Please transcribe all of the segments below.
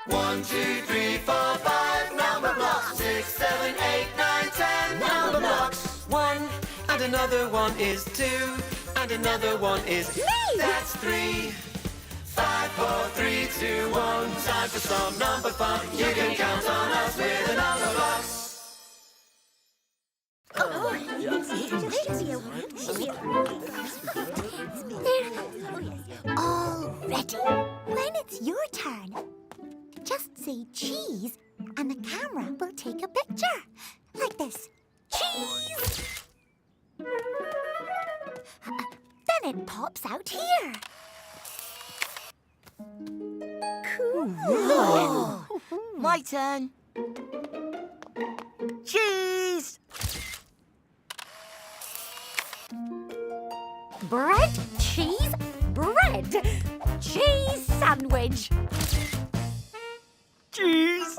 1, 2, 3, 4, 5. Number blocks. 6, 7, 8, 9, 10. Number blocks. 1, and another one is 2, and another one is me. That's 3. 5, 4, 3, 2, 1. Time for some number fun. You can count on us with the number blocks. They're all ready. When it's your turn, just say cheese and the camera will take a picture. Like this. Cheese! Then it pops out here. Cool. My turn. Cheese! Bread, cheese, bread. Cheese sandwich. Cheese!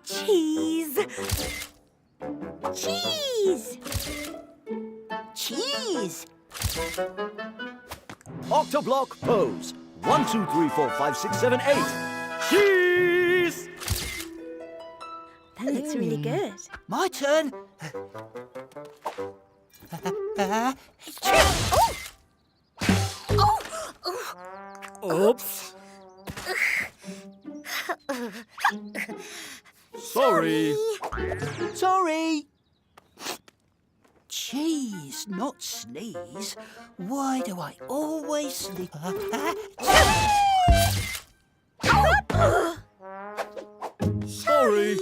Cheese. Cheese. Cheese! Octoblock pose. 1, 2, 3, 4, 5, 6, 7, 8. Cheese! That looks really good. My turn. Oops. Sorry. Sorry. Cheese, not sneeze. Why do I always sneeze? Sorry.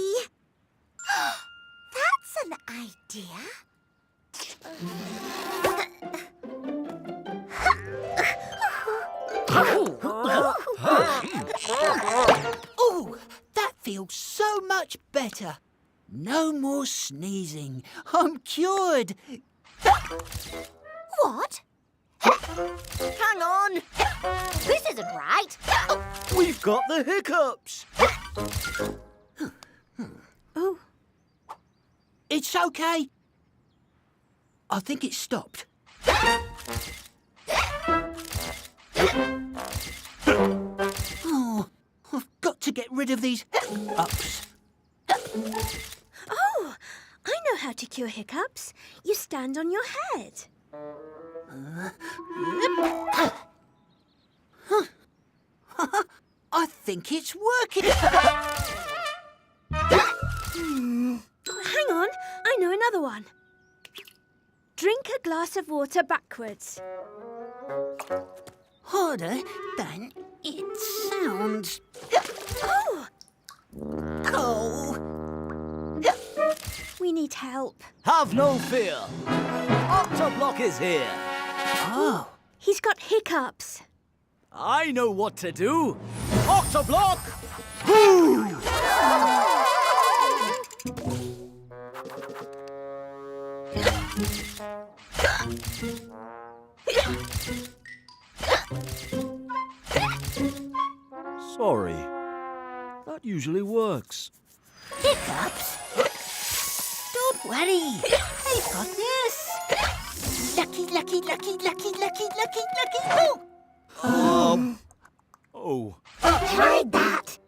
That's an idea. Oh, that feels so much better. No more sneezing. I'm cured. What? Hang on. This isn't right. We've got the hiccups. Oh, It's okay. I think it stopped. Oh, I've got to get rid of these hiccups. oh, I know how to cure hiccups. You stand on your head. I think it's working. Hang on, I know another one. Drink a glass of water backwards. Harder than it sounds. Oh, Oh. we need help. Have no fear. Octoblock is here. Oh. He's got hiccups. I know what to do. Octoblock! Boo! Sorry. That usually works. Hiccups? Don't worry. I've got this. Lucky, lucky, lucky, lucky, lucky, lucky, lucky. Oh! Oh. Tried that.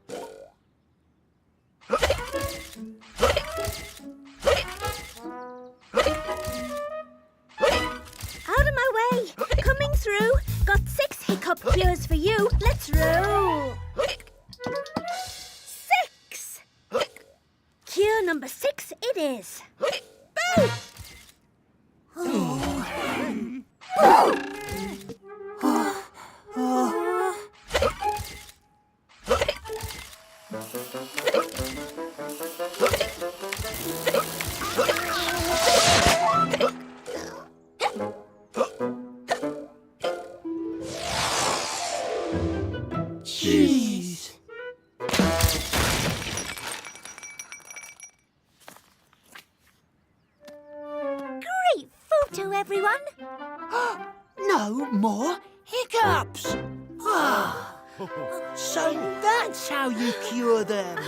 Out of my way. Coming through. Got 6 hiccup cures for you. Let's roll. 6. Cure number 6 it is. Boo! Jeez. Great photo, everyone. No more hiccups. Ah. So that's how you cure them.